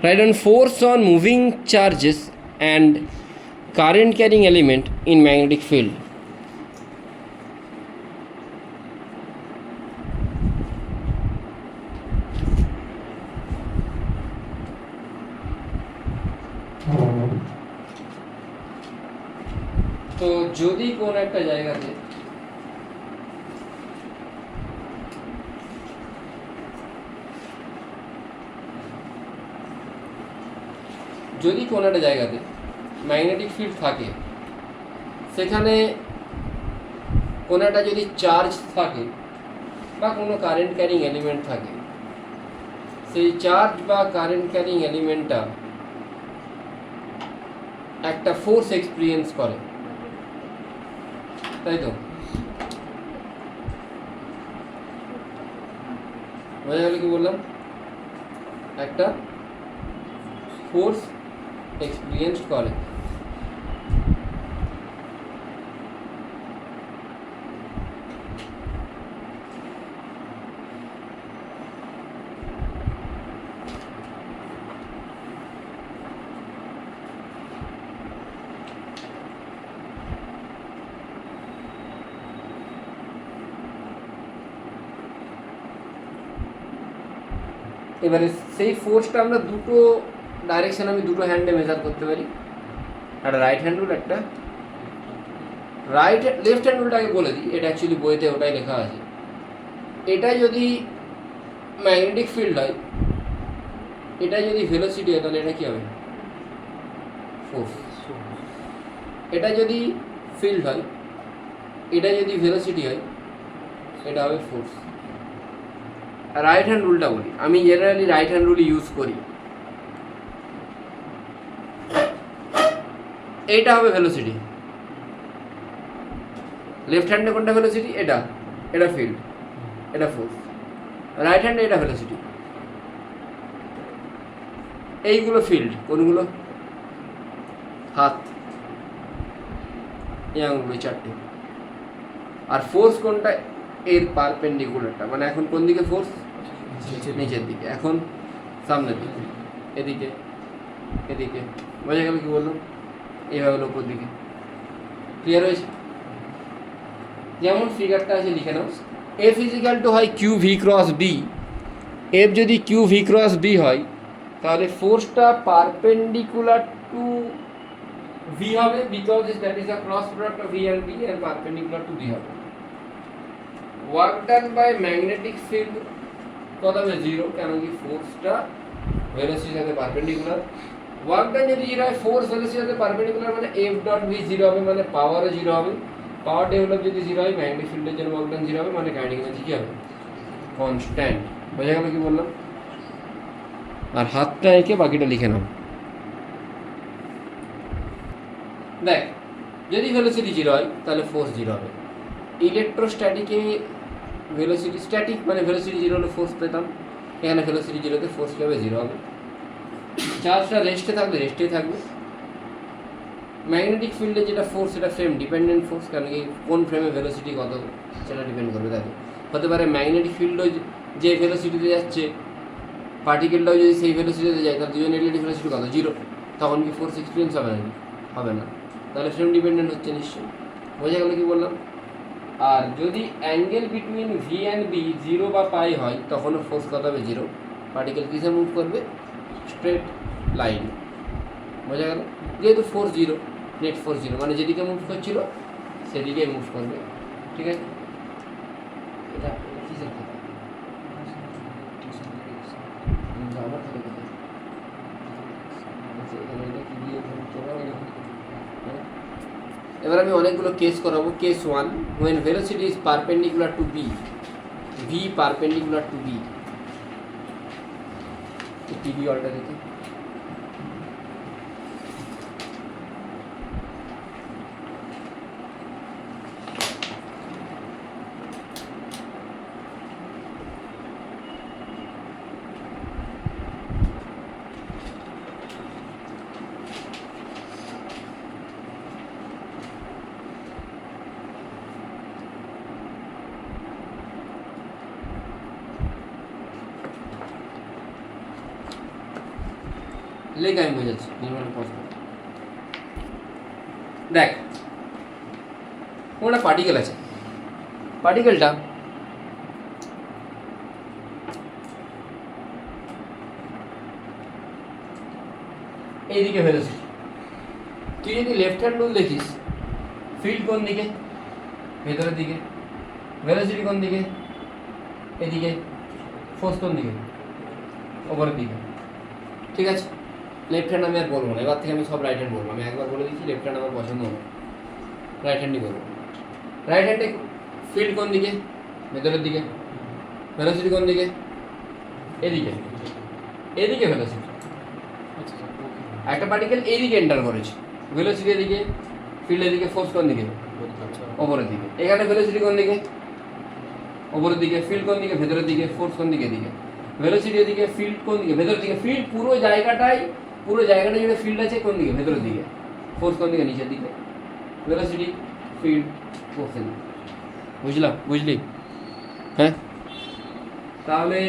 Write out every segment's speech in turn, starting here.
Write down force on moving charges and current carrying element in magnetic field. তো যদি কোন একটা জায়গাতে ম্যাগনেটিক ফিল্ড থাকে, সেখানে কোনো একটা যদি চার্জ থাকে বা কোনো কারেন্ট ক্যারিং এলিমেন্ট থাকে, সেই চার্জ বা কারেন্ট ক্যারিং এলিমেন্টটা একটা ফোর্স এক্সপিরিয়েন্স করে, তাই তো? বোঝা গেল কি বললাম? একটা ফোর্স এক্সপিরিয়েন্স করে। এবারে সেই ফোর্সটা আমরা দুটো ডাইরেকশন, আমি দুটো হ্যান্ডে মেজার করতে পারি, একটা রাইট হ্যান্ড রুল, একটা লেফট হ্যান্ড রুলটাকে বলে দিই, এটা অ্যাকচুয়ালি বইতে ওটাই লেখা আছে। এটা যদি ম্যাগনেটিক ফিল্ড হয়, এটা যদি ভেলোসিটি হয়, তাহলে এটা কী হবে? ফোর্স। এটা যদি ফিল্ড হয়, এটা যদি ভেলোসিটি হয়, এটা হবে ফোর্স। রাইট হ্যান্ড রুলটা বলি, আমি generally right hand rule use করি। এইটা হবে ভেলোসিটি, লেফট হ্যান্ডে কোনটা ভেলোসিটি? এটা ফিল্ড, এটা ফোর্স। রাইট হ্যান্ডে এটা ভেলোসিটি, এইগুলো ফিল্ড। কোনগুলো? হাত, এই আঙুলগুলো, চারটে। আর ফোর্স কোনটা? এর পারপেন্ডিকুলারটা, মানে এখন কোন দিকে ফোর্স? নিচের দিকে। এখন সামনের দিকে, এদিকে, এদিকে। বোঝা গেল কি বললাম? এইভাবে হলো উপর দিকে। ক্লিয়ার হয়েছে? যেমন ফিগারটা আছে লিখে নাও, এফ ইজিক্যাল টু হয় Q V cross B. F যদি কিউ ভি ক্রস বি হয়, তাহলে ফোর্সটা পারপেন্ডিকুলার টু ভি হবে, because that is the cross product of V and B, and perpendicular to B হবে। Work done by magnetic field কত হবে? 0, কেন কি ফোর্সটা ভেলোসিটির সাথে পারপেন্ডিকুলার। ওয়ার্ক ডান যদি 0 হয়, ফোর্স ভেলোসিটির সাথে পারপেন্ডিকুলার, মানে এফ ডট ভি 0 হবে, মানে পাওয়ারও 0 হবে। পাওয়ার ডেভেলপ যদি 0 হয়, ম্যাগনেটিক ফিল্ডের জন্য ওয়ার্ক ডান 0 হবে, মানে কাইনেটিক এনার্জি কী হবে? কনস্ট্যান্ট। বোঝা গেল কি বললাম? আর হাতটা এঁকে বাকিটা লিখে নাও। দেখ, যদি ভেলোসিটি 0 হয়, তাহলে ফোর্স 0 হবে। ইলেকট্রোস্ট্যাটিকে ভেলোসিটি, স্ট্যাটিক মানে ভেলোসিটি 0 হলে ফোর্স পেতাম, এখানে ভেলোসিটি 0তে ফোর্স কী হবে? 0 হবে। চার্জটা রেস্টে থাকলে রেস্টেই থাকবে। ম্যাগনেটিক ফিল্ডে যেটা ফোর্স, সেটা ফ্রেম ডিপেন্ডেন্ট ফোর্স, কারণ কি কোন ফ্রেমে ভেলোসিটি কত সেটা ডিপেন্ড করবে। তাই হতে পারে ম্যাগনেটিক ফিল্ডও যে ভেলোসিটিতে যাচ্ছে, পার্টিকেলটাও যদি সেই ভেলোসিটিতে যায়, তাহলে দুজনের রিলেটিভ ভেলোসিটি কত? 0। তখন কি ফোর্স এক্সপিরিয়েন্স হবে না? হবে না। তাহলে ফ্রেম ডিপেন্ডেন্ট হচ্ছে নিশ্চয়ই। বোঝা গেল কি বললাম? আর যদি angle between V and B 0 বা পাই হয়, তখনও ফোর্স কত হবে? 0। পার্টিকেল কিসে মুভ করবে? Straight line. বোঝা গেল? যেহেতু ফোর্স 0, নেট ফোর্স 0, মানে যেদিকে মুভ করছিল সেদিকে মুভ করবে। ঠিক আছে? এটা কিসের কথা? এবার আমি অনেকগুলো কেস করাবো। Case 1, when velocity is perpendicular to b, v perpendicular to b, TV অলটা দেখি। লেখ আমি বোঝাচ্ছি নির্মাণ প্রশ্ন। দেখ একটা পার্টিকেল আছে, পার্টিকেলটা এইদিকে ভেলোসিটি, তুই যদি লেফট হ্যান্ড রুল দেখিস ফিল্ড কোন দিকে, ভেতরের দিকে, ভেলোসিটি কোন দিকে, এদিকে, ফোর্স কোন দিকে, ওপরের দিকে। ঠিক আছে, লেফট হ্যান্ড আমি আর বলবো না, এবার থেকে আমি সব রাইট হ্যান্ড বলবো। আমি একবার বলে দিচ্ছি লেফট হ্যান্ড আমার পছন্দ হবে, রাইট হ্যান্ডই বলবো। রাইট হ্যান্ডে ফিল্ড কোন দিকে, ভেতরের দিকে, ভেলোসিটি কোন দিকে, এদিকে, এদিকে ভেলোসিটি। একটা পার্টিকেল এইদিকে এন্টার করেছে, ভেলোসিটি এদিকে, ফিল্ড এদিকে, ফোর্স কোন দিকে, ওপরের দিকে। এখানে ভেলোসিটি কোন দিকে, ওপরের দিকে, ফিল্ড কোন দিকে, ভেতরের দিকে, ফোর্স কোন দিকে, এদিকে, ভেলোসিটি এদিকে, ফিল্ড কোন দিকে, ভেতরের দিকে, ফিল্ড পুরো জায়গাটাই জুড়ে ফিল্ড আছে কোন দিকে, ভেতরের দিকে, ফোর্স কোন দিকে, নিচের দিকে, ভেলোসিটি, ফিল্ড, ফোর্সের দিকে। বুঝলি? হ্যাঁ, তাহলে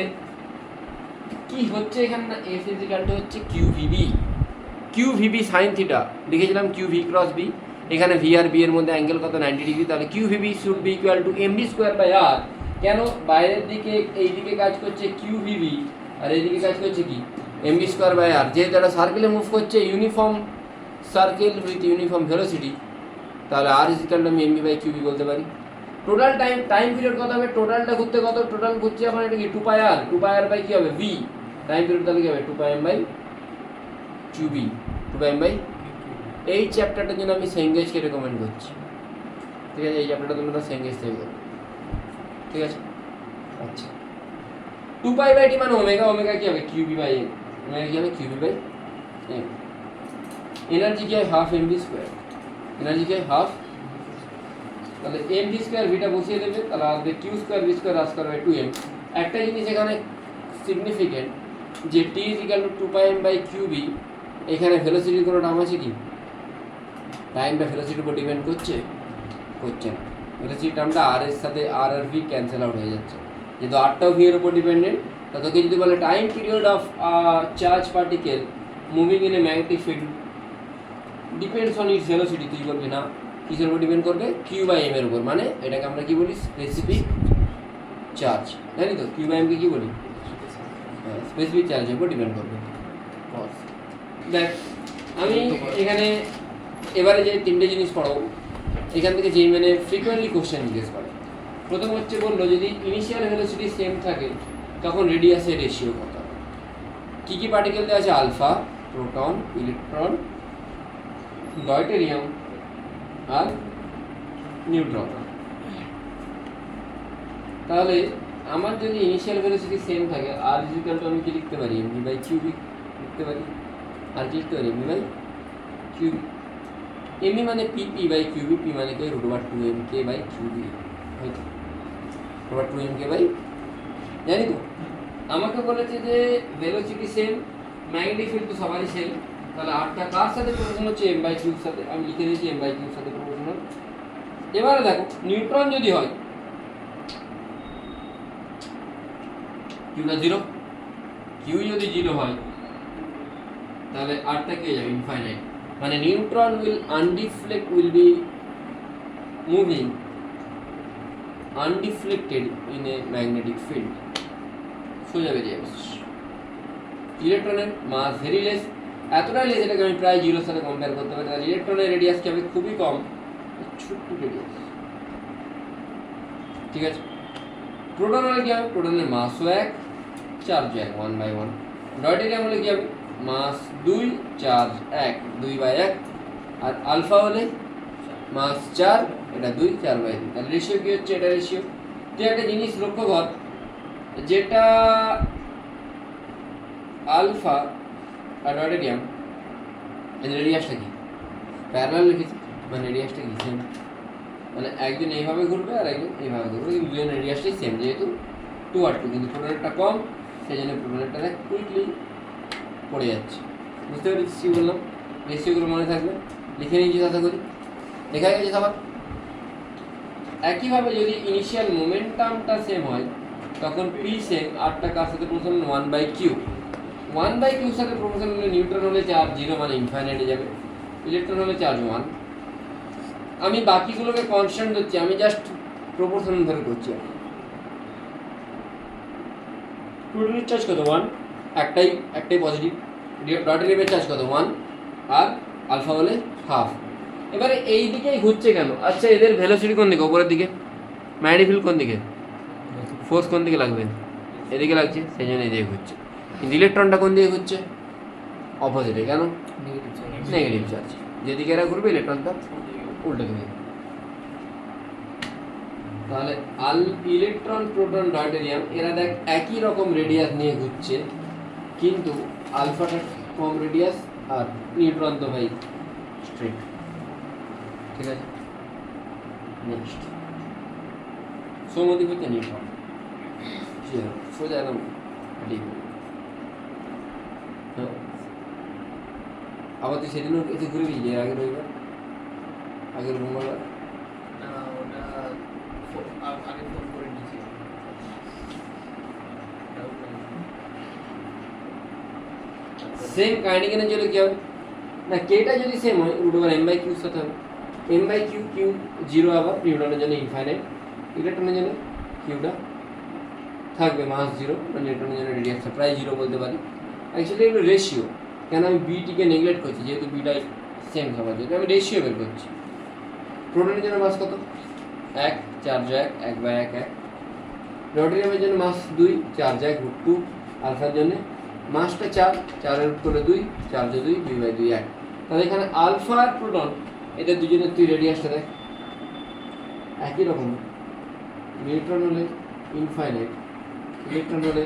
কি হচ্ছে এখানে না, এফ ইজিক্যালটা হচ্ছে কিউ ভিবি সাইন থিটা, লিখেছিলাম কিউ ভি ক্রস বি। এখানে ভি আর বি এর মধ্যে অ্যাঙ্গেল কত, 90 ডিগ্রি। তাহলে Q V B should be equal to M B square by R. কেন, বাইরের দিকে এইদিকে কাজ করছে কিউ ভিবি আর এইদিকে কাজ করছে কি, M B square by R. যেহেতু একটা সার্কেলে মুভ করছে, uniform circle with uniform velocity, তাহলে আর ইজিক্যাল টু আমি M V by Q B বলতে পারি। টোটাল টাইম পিরিয়ড কত হবে, টোটালটা ঘুরতে কত, টোটাল ঘুরছে এখন এটা কি 2 পাই আর বাই কি হবে ভি, টাইম পিরিয়ড তাহলে কি হবে 2 pi M by Q B, 2 pi M by. এই চ্যাপ্টারটার জন্য আমি সেঙ্গেজকে রেকমেন্ড করছি। ঠিক আছে, এই চ্যাপ্টারটা তোমরা সেঙ্গেজ থেকে করো। ঠিক আছে, আচ্ছা 2 পাই বাই টি মানে ওমেগা কি হবে Q B by M, omega কি হবে Q B by M. Energy কি হয় half M B square, energy কি হয় হাফ, তাহলে এম ভি স্কোয়ার ভিটা বসিয়ে দেবে, তাহলে আসবে Q square V square R square by 2m। একটা জিনিস এখানে সিগনিফিকেন্ট যে T is equal to 2 pi M by Q B, এখানে ভেলোসিটির কোনো নাম আছে কি, টাইমটা ভেলোসিটির উপর ডিপেন্ড করছে না। ভেলোসিটি টার্মটা আর এর সাথে আর ভি ক্যান্সেল আউট হয়ে যাচ্ছে, যেহেতু আরটাও ভি এর উপর ডিপেন্ডেন্ট। তা তোকে যদি বলে time period of charge particle moving in a magnetic field depends on it's velocity, তুই বলবি না কিসের উপর ডিপেন্ড করবে, কিউ বাই এম এর উপর। মানে এটাকে আমরা কি বলি, স্পেসিফিক চার্জ, জানি তো কিউ বাই এমকে কি বলি, স্পেসিফিক চার্জের উপর ডিপেন্ড করবে। দেখ আমি এখানে এবারে যে 3টে জিনিস পড়াবো, এখান থেকে যেই মানে ফ্রিকোয়েন্টলি কোশ্চেন জিজ্ঞেস করে। প্রথম হচ্ছে বললো যদি ইনিশিয়াল ভেলোসিটি সেম থাকে তখন রেডিয়াসের রেশিও কত। কী কী পার্টিকেল দেওয়া আছে, আলফা, প্রোটন, ইলেকট্রন, ডয়টেরিয়াম আর নিউট্রন। তাহলে আমার যদি ইনিশিয়াল ভেলোসিটি সেম থাকে, আর ইজিক্যাল টু আমি কি লিখতে পারি, এমভি বাই কিউবি লিখতে পারি। আর কি লিখতে পারি, এমভি বাই কিউবি। এমভি মানে পিপি বাই কিউবি, পি মানে কি √2mk বাই কিউবি, হয়তো √2mk বাই, জানি তো। আমাকে বলেছে যে ভেলোসিটি সেম, ম্যাগনেটিক ফিল্ড তো সবারই সেম, তাহলে আরটা কার সাথে প্রপোর্শনাল হচ্ছে, এম বাই কিউর সাথে। আমি লিখে দিয়েছি এম বাই কিউর সাথে প্রপোর্শনাল। এবারে দেখো নিউট্রন যদি হয়, কিউটা 0, কিউ যদি 0 হয় তাহলে আরটা কি হয়ে যাবে, ইনফাইনাইট। মানে neutron will be moving undeflected in a magnetic field, সোজা বেরিয়ে যাবে। ইলেকট্রনের মাস ভেরি লেস, এতটাই লেস এটাকে আমি প্রায় 0 সাথে কম্পেয়ার করতে পারি। তাহলে ইলেকট্রনের রেডিয়াস কি হবে, খুবই কম, ছোট্ট রেডিয়াস। ঠিক আছে, প্রোটন হলে কি হবে, প্রোটনের মাসও 1, চার্জ 1, 1/1। ডয়টেরিয়াম হলে কি হবে, মাস 2, চার্জ 1, 2/1। আর আলফা হলে মাস 4, এটা 2, 4/2। তাহলে রেশিও কি হচ্ছে, এটা রেশিও। তুই একটা জিনিস লক্ষ্য কর, যেটা আলফা আর ডয়টেরিয়াম এদের রেডিয়াসটা কি প্যারালাল লিখেছি, মানে রেডিয়াসটা কি সেম, মানে একজন এইভাবে ঘুরবে আর একজন এইভাবে ঘুরবে, কিন্তু দুজনের রেডিয়াসটাই সেম, যেহেতু 2r2। কিন্তু প্রোটনেরটা কম, সেই জন্য প্রোটনেরটা কুইকলি পড়ে যাচ্ছে। বুঝতে পেরেছি কী বললাম, রেশিওগুলো মনে থাকবে, লিখে নিয়েছি আশা করি, লেখা গেছে সবার। একইভাবে যদি ইনিশিয়াল মোমেন্টামটা সেম হয় তখন পি সেম, আরটা কার সাথে প্রথম 1/q, 1/q সাথে প্রপোর্শনাল হলে নিউট্রন হলে চার্জ 0 মানে ইনফাইনাইটে যাবে, ইলেকট্রন হলে চার্জ 1। আমি বাকিগুলোকে কনস্ট্যান্ট ধরছি, আমি জাস্ট প্রপোর্শনাল ধরে করছি। প্রোটনের চার্জ কত 1, একটাই পজিটিভ, ডটের রিবের চার্জ কত 1, আর আলফা হলে হাফ। এবারে এই দিকেই ঘুরছে কেন? আচ্ছা এদের ভেলোসিটি কোন দিকে? উপরের দিকে। ম্যাগনেটিক ফিল্ড কোন দিকে? ফোর্স কোন দিকে লাগবে? এদিকে লাগছে, সেই জন্য এদিকে ঘুরছে। কিন্তু ইলেকট্রনটা কোন দিকে ঘুরছে? অপোজিটে। কেন? Negative charge. যেদিকে এরা ঘুরবে ইলেকট্রনটা উল্টো দিকে। তাহলে ইলেকট্রন, প্রোটন, ডয়টেরিয়াম এরা দেখ একই রকম রেডিয়াস নিয়ে ঘুরছে, কিন্তু আলফাটা কম রেডিয়াস আর নিউট্রন তো ভাই স্ট্রেট। ঠিক আছে, নেক্সট সৌমদ্বীপ হচ্ছে নিউট্রন, সোজা একদম হ্যাঁ। আবার তুই সেদিনও এসে ঘুরে গেছিলি আগের রবিবার, আগের মঙ্গলবার। সেম কাইন্ডিকেনের জন্য কি হবে না, কেটা যদি সেম হয় √m/q সাথে হবে m/q, q 0 আবার নিউটনের জন্য ইনফাইনাইট, ইলেকট্রনের জন্য কিউটা থাকবে মাস 0, মানে নিউটনের জন্য রেডিয়াসটা প্রায় 0 বলতে পারি। অ্যাকচুয়ালি এগুলো রেশিও, কেন আমি বিটিকে নেগলেক্ট করছি, যেহেতু বিটাই সেম সবার জন্য আমি রেশিও বের করছি। প্রোটনের জন্য মাস কত? 1, চার্জ 1, 1/1, 1। ডয়টেরিয়ামের জন্য মাস 2, চার্জ 1, √2। আলফার জন্য মাসটা 4, 4 করে 2, চার্জ 2, 2/2, 1। তাহলে এখানে আলফা আর প্রোটন এদের দুজনের তুই রেডিয়াসটা দেখ একই রকম। নিউট্রন হলে ইনফাইনাইট, ইলেকট্রন হলে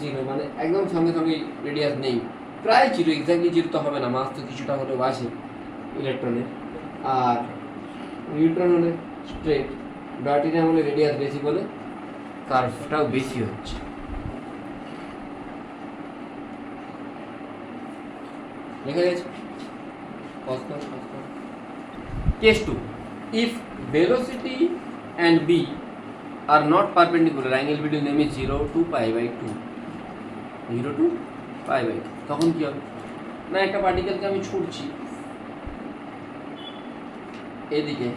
0, মানে একদম সঙ্গে সঙ্গে রেডিয়াস নেই, প্রায় 0, এক্স্যাক্টলি 0 তো হবে না, মাস তো কিছুটা হলেও আসে ইলেকট্রনের। আর নিউট্রন হলে স্ট্রেট, ডয়টেরিয়াম হলে রেডিয়াস বেশি বলে কার্ভটাও বেশি হচ্ছে। লেখা গেছে। Case 2, if velocity and b are not perpendicular, angle between them is 0 to π/2, 0 to π/2, তখন কি হবে না, একটা পার্টিকেলকে আমি ছুটছি এদিকে,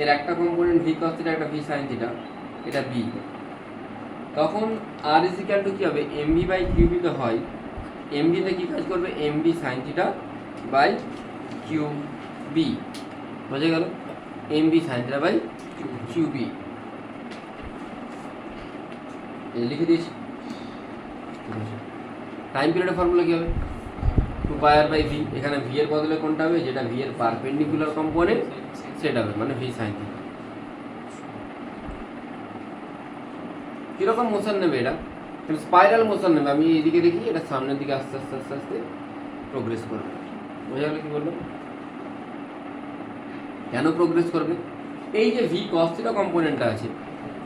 এর একটা কম্পোনেন্ট v cos θ, একটা v sin θ, এটা b, তখন r = কি হবে, mv/qb তে হয়, mv তে কি কাজ করবে, mv sin θ বাই qb, বুঝে গেল, mv sin θ বাই qb লিখে দিয়েছি। টাইম পিরিয়ডের ফর্মুলা কি হবে, 2πr/v, এখানে v এর বদলে কোনটা হবে, যেটা v এর পারপেন্ডিকুলার কম্পোনেন্ট সেটা হবে, মানে v sin θ। কিরকম মোশন নেবে এটা, স্পাইরাল মোশন নেবে। আমি এইদিকে দেখি, এটা সামনের দিকে আস্তে আস্তে আস্তে আস্তে প্রোগ্রেস করবে। বোঝা গেল কি বললো, কেন প্রোগ্রেস করবে? এই যে ভি cos θ কম্পোনেন্টটা আছে,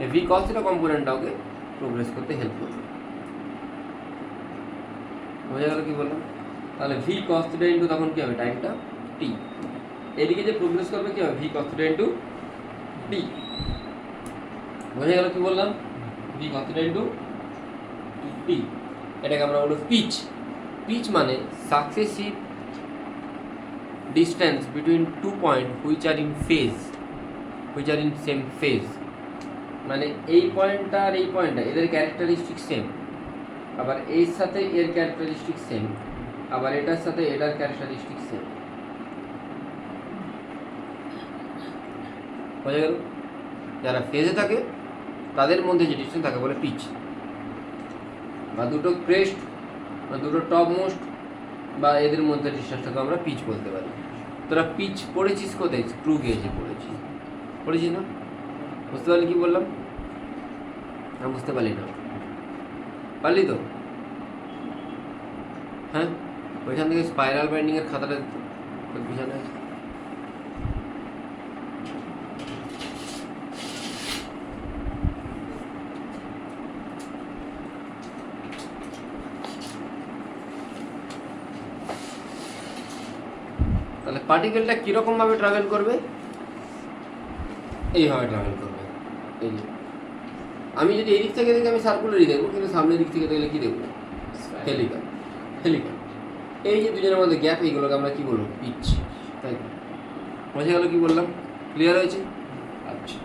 এই ভি cos θ কম্পোনেন্টটা ওকে প্রোগ্রেস করতে হেল্প করবে। বোঝা গেল কি বললাম? তাহলে ভি cos θ ইন্টু তখন কি হবে, টাইমটা টি, এদিকে যে প্রোগ্রেস করবে কি হবে, ভি cos θ ইন্টু টি। বোঝা গেল কি বললাম, ভি cos θ ইন্টু টি, এটাকে আমরা বলবো পিচ। পিচ মানে successive distance between 2 points which are in phase, which are in same phase, মানে এই পয়েন্টটা আর এই পয়েন্টটা এদের ক্যারেক্টারিস্টিক সেম, আবার এর সাথে এর ক্যারেক্টারিস্টিক সেম, আবার এটার সাথে এটার ক্যারেক্টারিস্টিক সেম। বোঝা গেল? যারা ফেজে থাকে তাদের মধ্যে যে ডিস্টেন্স থাকে বলে পিচ, বা দুটো ক্রেস্ট বা দুটো টপ মোস্ট বা এদের মধ্যে ডিস্টেন্সটাকে আমরা পিচ বলতে পারি। তোরা পিচ পড়েছিস কোথায়? স্ক্রু গেজে পড়েছিস না? বুঝতে পারলি কি বললাম? না বুঝতে পারলি না? পারলি তো? হ্যাঁ, ওইখান থেকে স্পাইরাল বাইন্ডিংয়ের খাতাটা পিছনে আছে। তাহলে পার্টিকেলটা কীরকমভাবে ট্রাভেল করবে? এইভাবে ট্রাভেল করবে। এই যে আমি যদি এই দিক থেকে দেখি আমি সার্কুলারই দেখবো, কিন্তু সামনের দিক থেকে দেখলে কী দেখবো? হেলিক্যাল। হেলিক্যাল এই যে দুজনের মধ্যে গ্যাপ, এইগুলোকে আমরা কি বলবো? পিচ। তাই বোঝা গেল কি বললাম? ক্লিয়ার হয়েছে? আচ্ছা,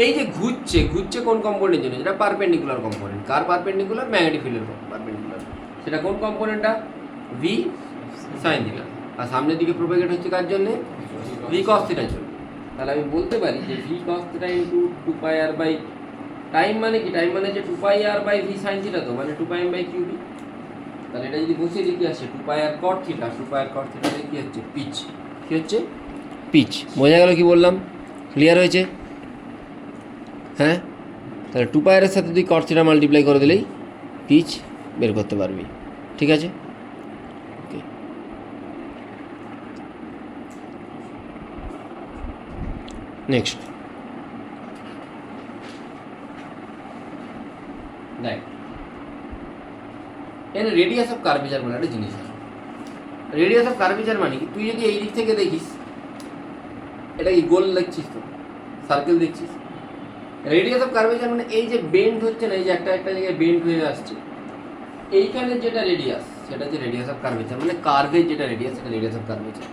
এই যে ঘুরছে, ঘুরছে কোন কম্পোনেন্টের জন্য? যেটা পারপেন্ডিকুলার কম্পোনেন্ট। কার পারপেন্ডিকুলার? ম্যাগনেটিক ফিল্ডের পারপেন্ডিকুলার। সেটা কোন কম্পোনেন্টটা? V sine theta. আর সামনের দিকে প্রোপাগেট হচ্ছে কার জন্য? ভি কস থিটার জন্য। তাহলে আমি বলতে পারি যে V cos theta into 2πr by time মানে কি? টাইম মানে যে 2πr by V sine theta, তো মানে 2πm বাই কিউ ভি। তাহলে এটা যদি বসিয়ে দিই কি আসছে? 2πr কট থিটা। 2πr কট থিটা কি হচ্ছে? পিচ। কি হচ্ছে? পিচ। বোঝা গেল কি বললাম? ক্লিয়ার হয়েছে? হ্যাঁ, তাহলে 2πr এর সাথে তুই কট থিটা মাল্টিপ্লাই করে দিলেই পিচ বের করতে পারবি। ঠিক আছে? ওকে, নেক্সট দেখ, এখানে রেডিয়াস অফ কার্ভেচার বলে একটা জিনিস আছে। রেডিয়াস অফ কার্ভেচার মানে কি? তুই যদি এই দিক থেকে দেখিস, এটা কি গোল দেখছিস, তো সার্কেল দেখছিস। রেডিয়াস অফ কার্ভেচার মানে এই যে বেন্ড হচ্ছে না, এই যে একটা একটা জায়গায় বেন্ড হয়ে আসছে, এইখানে যেটা রেডিয়াস সেটা হচ্ছে রেডিয়াস অফ কার্ভেচার। মানে কার্ভের যেটা রেডিয়াস সেটা রেডিয়াস অফ কার্ভেচার।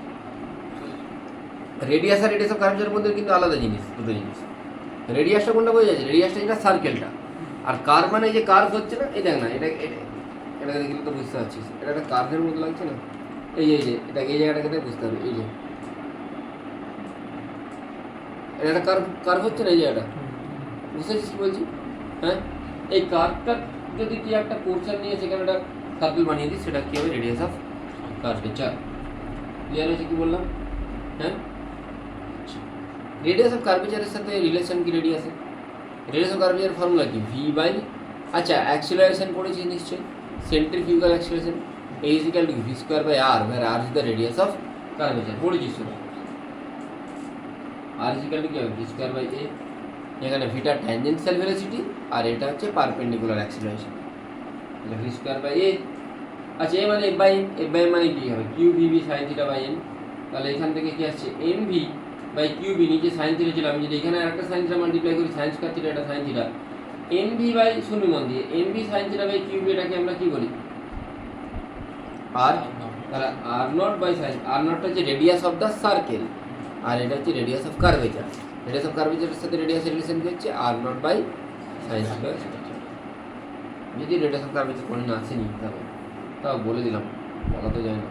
রেডিয়াস আর রেডিয়াস অফ কার্ভেচারের মধ্যে কিন্তু আলাদা জিনিস, দুটো জিনিস। রেডিয়াসটা কোনটা বোঝা যাচ্ছে? রেডিয়াসটা যেটা সার্কেলটা, আর কার্ভ মানে এই যে কার্ভ হচ্ছে না, এই দেখ না, এটাকে দেখলে তো বুঝতে পারছিস, এটা একটা কার্ভের মতো লাগছে না? এই যে এটা এই জায়গাটাকে বুঝতে হবে, এই যে এটা একটা কার্ভ হচ্ছে না, এই জায়গাটা বুঝতে পারছিস কি বলছি? হ্যাঁ, এই কার্ভটা যদি তুই একটা পোর্শন নিয়ে সেখানে একটা সার্কেল বানিয়ে দিস, সেটা কি হবে? Radius of curvature. ক্লিয়ার হয়েছে কি বললাম? হ্যাঁ, রেডিয়াস অফ কার্ভেচারের সাথে রিলেশন কি রেডিয়াসের? রেডিয়াস অফ কার্ভেচার ফর্মুলা কি? ভি বাই, আচ্ছা অ্যাক্সিলারেশন পড়েছিস নিশ্চয়ই, centrifugal acceleration, A is equal to v square by r, where r is the radius of curvature. পড়েছিস তো? r is equal to কি হবে? v square by a। এখানে ভিটা tangential velocity আর এটা হচ্ছে পারপেন্ডিকুলার অ্যাক্সিলারেশন। তাহলে v square by a, আচ্ছা a মানে f by n, f by n মানে কি হবে? q v b sin theta by n। তাহলে এখান থেকে কি আসছে? mv by qb, নিচে sin theta ছিল, আমি যদি এখানে আরেকটা sin theta মাল্টিপ্লাই করি, sin square theta, এটা sin theta, mv by শুনি মন দিয়ে, mv sin theta by qb, এটাকে আমরা কি বলি? আর তাহলে R naught by sine, R নটটা হচ্ছে রেডিয়াস অফ দ্য সার্কেল, আর এটা হচ্ছে radius of curvature. Radius of কার্ভেচারের সাথে রেডিয়াসের রিলেশন কি হচ্ছে? R naught by sine square. যদি রেডিয়াস অফ কার্ভেচার কোনো না আসেনি তাহলে তাও বলে দিলাম, বলা তো যায় না।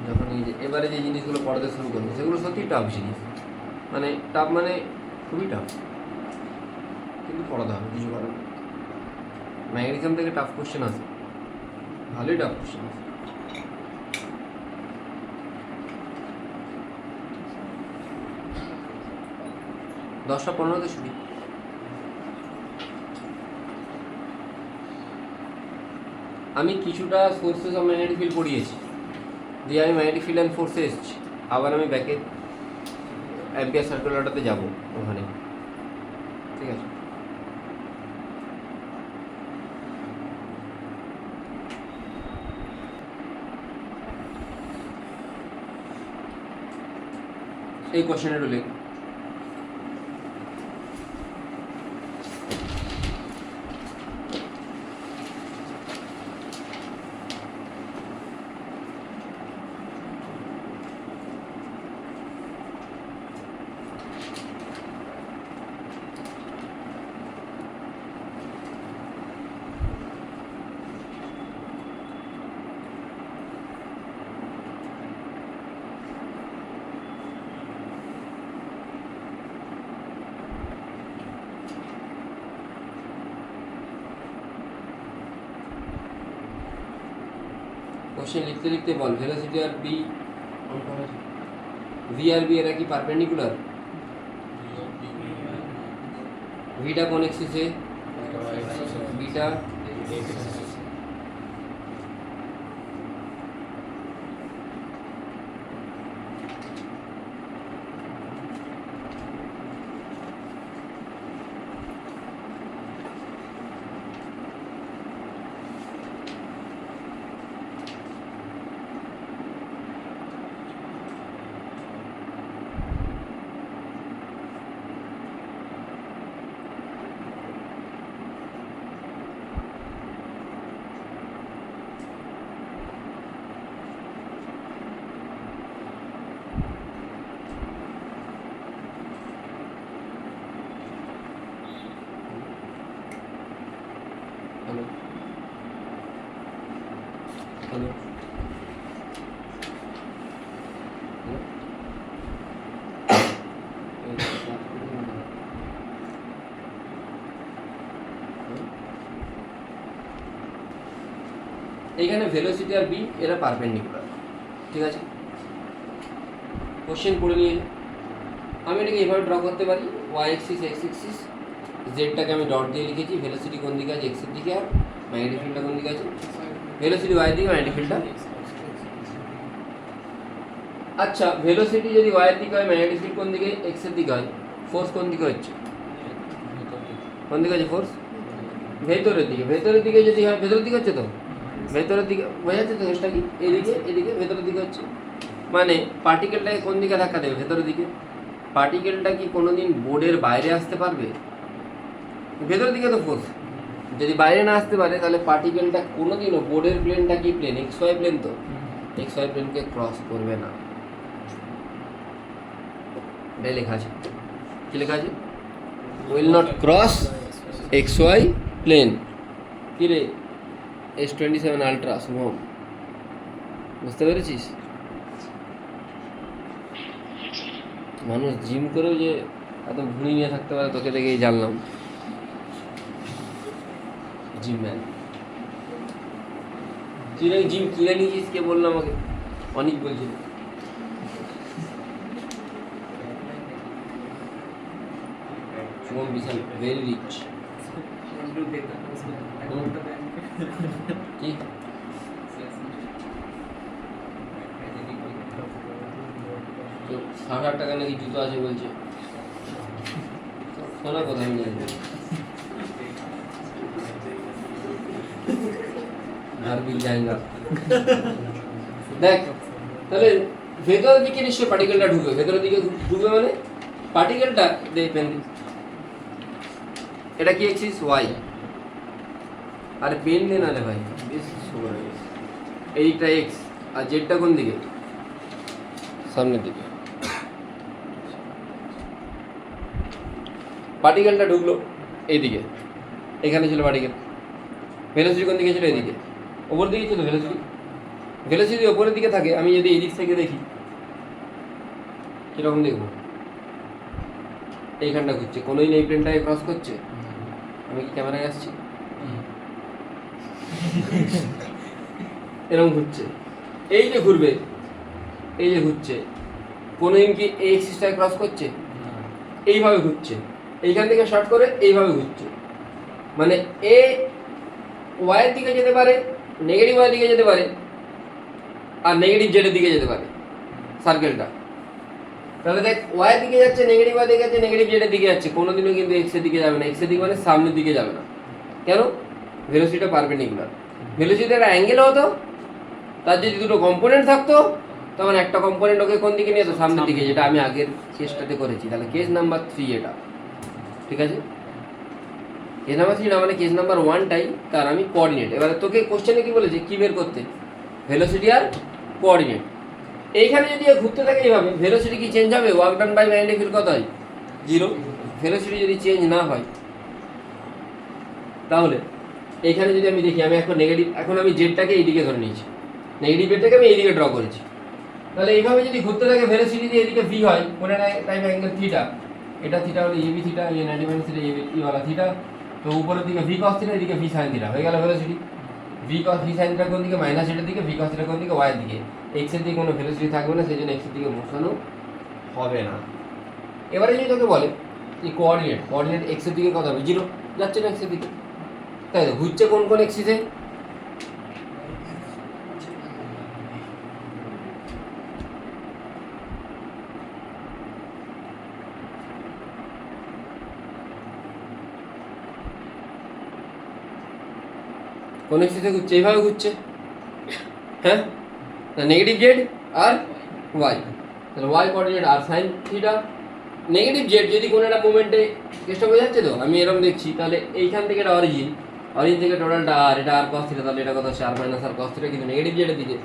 যখন এই যে এবারে যে জিনিসগুলো পড়াতে শুরু করবো সেগুলো সত্যি টাফ জিনিস, মানে টাফ মানে খুবই টাফ, কিন্তু পড়াতে হবে, কিছু করার। ম্যাগনেটিজম থেকে টাফ কোশ্চেন আসে, ভালোই টাফ কোশ্চেন আসে। দশটা 15তে শুরু। আমি কিছুটা সোর্সেস অফ ম্যাগনেটিক ফিল্ড পড়িয়েছি, দিয়ে আমি ম্যাগনেটিক ফিল্ড অ্যান্ড ফোর্সে এসেছি। আবার আমি ব্যাকে অ্যাম্পিয়ার সার্কুলারটাতে যাবো ওখানে, ঠিক আছে? এই কোশ্চেনের উল্লেখ কোশ্চেন লিখতে লিখতে বল, ভেলোসিটি আর বি, ভি আর বি এরা কি পারপেন্ডিকুলার? ভিটা কোন এক্সিসে? বিটা হলো হলো এইখানে ভেলোসিটি আর বি এরা পারপেন্ডিকুলার, ঠিক আছে। কোশ্চেন করে নিয়ে আমি এটাকে এভাবে ড্র করতে পারি, ওয়াই এক্সিস এক্স এক্সিস, জেডটাকে আমি ডট দিয়ে লিখেছি, ভেলোসিটি কোন দিকে আছে এক্সের দিকে, আর ম্যাগনেটিক ফিল্ডটা কোন দিকে আছে, ভেলোসিটি ওয়াই দিকে, ম্যাগনেটিক ফিল্ডটা। আচ্ছা ভেলোসিটি যদি ওয়াই এর দিকে হয়, ম্যাগনেটিক ফিল্ড কোন দিকে এক্সের দিকে হয়, ফোর্স কোন দিকে হচ্ছে, কোন দিকে আছে ফোর্স, ভেতরের দিকে। ভেতরের দিকে যদি হয়, ভেতরের দিকে হচ্ছে তো, ভেতরের দিকে বোঝা যাচ্ছে তো কেসটা কি, এদিকে এদিকে ভেতরের দিকে হচ্ছে, মানে পার্টিকেলটাকে কোন দিকে ধাক্কা দেবে, ভেতরের দিকে। পার্টিকেলটা কি কোনোদিন বোর্ডের বাইরে আসতে পারবে, ভেতরের দিকে তো ফোর্স, যদি বাইরে না আসতে পারে তাহলে পার্টিকেলটা কোনোদিনও বোর্ডের প্লেনটা কি প্লেন, এক্স ওয়াই প্লেন, তো এক্স ওয়াই প্লেনকে ক্রস করবে না। এটাই লেখা আছে, কি লেখা আছে, will not cross X Y plane. কি রে S27 আলট্রা শুভম, বুঝতে পেরেছিস? মানুষ জিম করেও যে এত ভুঁড়ি নিয়ে থাকতে পারে তোকে দেখেই জানলাম, জিম ম্যান। তুই নাকি জিম কিনে নিয়েছিস, কে বললো আমাকে, অনেক বলছিল। শুভম বিশাল ভেরি রিচ। কি তো 60,000 টাকা নাকি জুতো আছে বলছে, শোনা কথা আমি জানি আর বিল যায়গা। দেখ তাহলে ভেতরের দিকে নিশ্চয়ই পার্টিকেলটা ঢুকবে, ভেতরের দিকে ঢুকবে মানে পার্টিকেলটা দেখবেন, এটা কি এক্সিস ওয়াই, আর পেন নে না রে ভাই, বেশ সময় হয়ে গেছে। এইটা এক্স আর জেডটা কোন দিকে, সামনের দিকে। পার্টিকেলটা ঢুকলো এইদিকে, এখানে ছিল পার্টিকেল, ভেলোসিটি কোন দিকে ছিল, এদিকে ওপর দিকে ছিল ভেলোসিটি। ভেলোসিটি ওপরের দিকে থাকে, আমি যদি এই দিক থেকে দেখি কীরকম দেখবো, এইখানটা ঘুরছে, কোনোদিন এই প্লেনটাকে ক্রস করছে, আমি কি ক্যামেরায় আসছি, এরকম ঘুরছে, এই যে ঘুরবে, এই যে ঘুরছে, কোনোদিন কি এই এক্সিসটাকে ক্রস করছে, এইভাবে ঘুরছে, এইখান থেকে শর্ট করে এইভাবে ঘুরছে, মানে এ ওয়াইয়ের দিকে যেতে পারে, নেগেটিভ ওয়াইয়ের দিকে যেতে পারে, আর নেগেটিভ জেডের দিকে যেতে পারে সার্কেলটা। তাহলে দেখ ওয়াইয়ের দিকে যাচ্ছে, নেগেটিভ ওয়াই দিকে যাচ্ছে, নেগেটিভ জেডের দিকে যাচ্ছে, কোনোদিনও কিন্তু এক্সের দিকে যাবে না। এক্সের দিকে মানে সামনের দিকে যাবে না, কেন, ভেলোসিটিটা পারপেন্ডিকুলার। ভেলোসিটি একটা অ্যাঙ্গেল হতো, তার যদি দুটো কম্পোনেন্ট থাকতো তখন একটা কম্পোনেন্ট ওকে কোন দিকে নিয়ে যেত, সামনের দিকে, যেটা আমি আগের কেসটাতে করেছি। তাহলে কেস নাম্বার 3 এটা, ঠিক আছে। কেস নাম্বার 3 না মানে কেস নাম্বার 1টাই তার আমি কোঅর্ডিনেট। এবারে তোকে কোশ্চেনে কি বলেছে, কি বের করতে, ভেলোসিটি আর কোঅর্ডিনেট। এইখানে যদি ঘুরতে থাকে এইভাবে, ভেলোসিটি কি চেঞ্জ হবে, work done by magnetic field কত হয়, 0। ভেলোসিটি যদি চেঞ্জ না হয় তাহলে এইখানে যদি আমি দেখি, আমি এখন নেগেটিভ, এখন আমি জেডটাকে এইদিকে ধরে নিয়েছি, নেগেটিভ জেডটাকে আমি এইদিকে ড্র করেছি। তাহলে এইভাবে যদি ঘুরতে থাকে, ভেলোসিটি দিয়ে এদিকে ভি হয়, মনে নাই টাইম অ্যাঙ্গেল থিটা, এটা থিটা হলো এবি থিটা, এই 90 মাইনাস থিটা এবি ওয়ালা থিটা, তো উপরের দিকে ভি কস থিটা, এদিকে ভি সাইন থিটা, হয়ে গেল ভেলোসিটি। ভি কস ভি সাইন থিটা কোন দিকে, মাইনাস এটার দিকে, ভি কস থিটা কোন দিকে, ওয়াই এর দিকে। এক্স এর দিকে কোনো ভেলোসিটি থাকবে না, সেই জন্য এক্স এর দিকে মোশনও হবে না। এবারে যদি তোকে বলে এই কোঅর্ডিনেট এক্স এর দিকে কত হবে, 0, যাচ্ছে না এক্স এর দিকে, তাই তো ঘুরছে কোন কোন এক্সিসে, কোন এক্সিসে ঘুরছে, এইভাবে ঘুরছে, হ্যাঁ, নেগেটিভ জেড আর ওয়াই, তাহলে ওয়াই কোঅর্ডিনেট আর সাইন থিটা। নেগেটিভ জেড যদি কোনো একটা মোমেন্টে, চেষ্টা বোঝা যাচ্ছে তো, আমি এরকম দেখছি, তাহলে এইখান থেকে এটা অরিজিন থেকে টোটালটা আর, এটা আর কস থিটা, তাহলে এটা কত হচ্ছে R minus R cos theta, কিন্তু নেগেটিভ জেডের দিকে।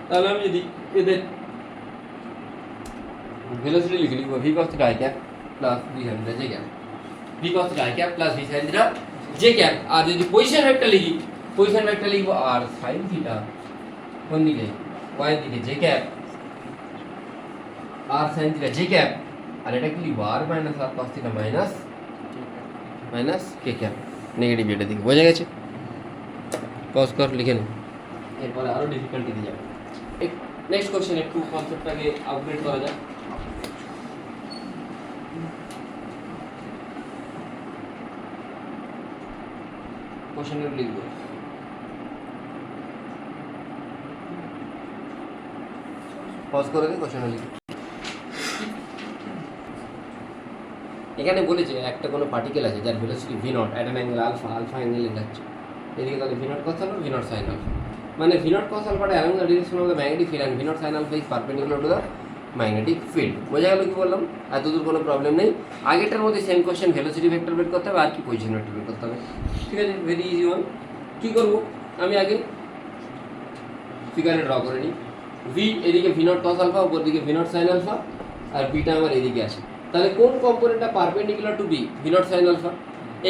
তাহলে আমি যদি এদের ভেলোসিটি লিখে লিখবো V cos theta I cap plus V sine theta, যে cap V cos theta I cap plus V sine theta J cap. আর যদি পজিশন ভেক্টর লিখি, পজিশন ভেক্টর লিখবো আর সাইন থিটা কোন দিকে, ওয়াই দিকে, J cap R sine theta J cap, আর এটা কি লিখবো R minus R cos theta minus k cap, negative এটা দিকে। বোঝা গেছে? পজ কর, লিখে নে, এরপরে আরো ডিফিকাল্টিতে যাবে। নেক্সট কোশ্চেন, একটু কনসেপ্টটাকে আপগ্রেড করা যাক। কোশ্চেনগুলো লিখবো। পজ করে দিই, কোশ্চেনটা লিখবো। এখানে বলেছে একটা কোনো পার্টিকেল আছে যার velocity v naught at an angle alpha, alpha অ্যাঙ্গেলে যাচ্ছে এদিকে, তাহলে V naught cos alpha, V naught sine alpha. মানে ভি নট কস আলফাটা along the direction of the magnetic field and v not sine alpha is perpendicular to the magnetic field. বোঝা গেল কি বললাম? এতদূর কোনো প্রবলেম নেই। আগেরটার মধ্যে সেম কোশ্চেন, ভেলোসিটি ভেক্টর বের করতে হবে আর কি পজিশন ভেক্টর বের করতে হবে। ঠিক আছে, ভেরি ইজি ওয়ান। কী করবো, আমি আগে ফিগারে ড্র করে নিই। ভি এদিকে ভি নট কস আলফা, উপর দিকে ভি নট সাইন আলফা, আর বিটা আমার এদিকে আসে। তাহলে কোন কম্পোনেন্টটা perpendicular to B? V not sine alpha.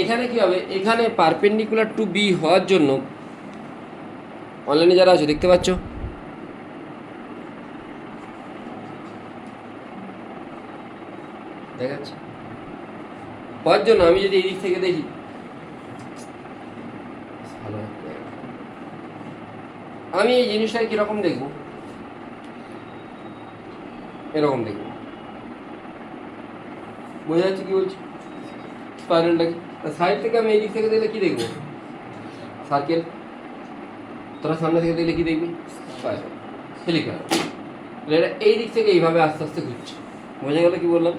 এখানে কি হবে, এখানে পারপেন্ডিকুলার টু বি হওয়ার জন্য অনলাইনে যারা আছে দেখতে পাচ্ছ, দেখাচ্ছে, হওয়ার জন্য আমি যদি এই দিক থেকে দেখি, আমি এই জিনিসটাকে কীরকম দেখব, এরকম দেখব। বোঝা যাচ্ছে কি বলছি? স্পাইরালটাকে সাইড থেকে আমি এই দিক থেকে দেখলে কি দেখবো? সার্কেল। তোরা সামনে থেকে দেখলে কি দেখবি? Spiral, helicopter. এটা এই দিক থেকে এইভাবে আস্তে আস্তে ঘুরছে। বোঝা গেল কি বললাম?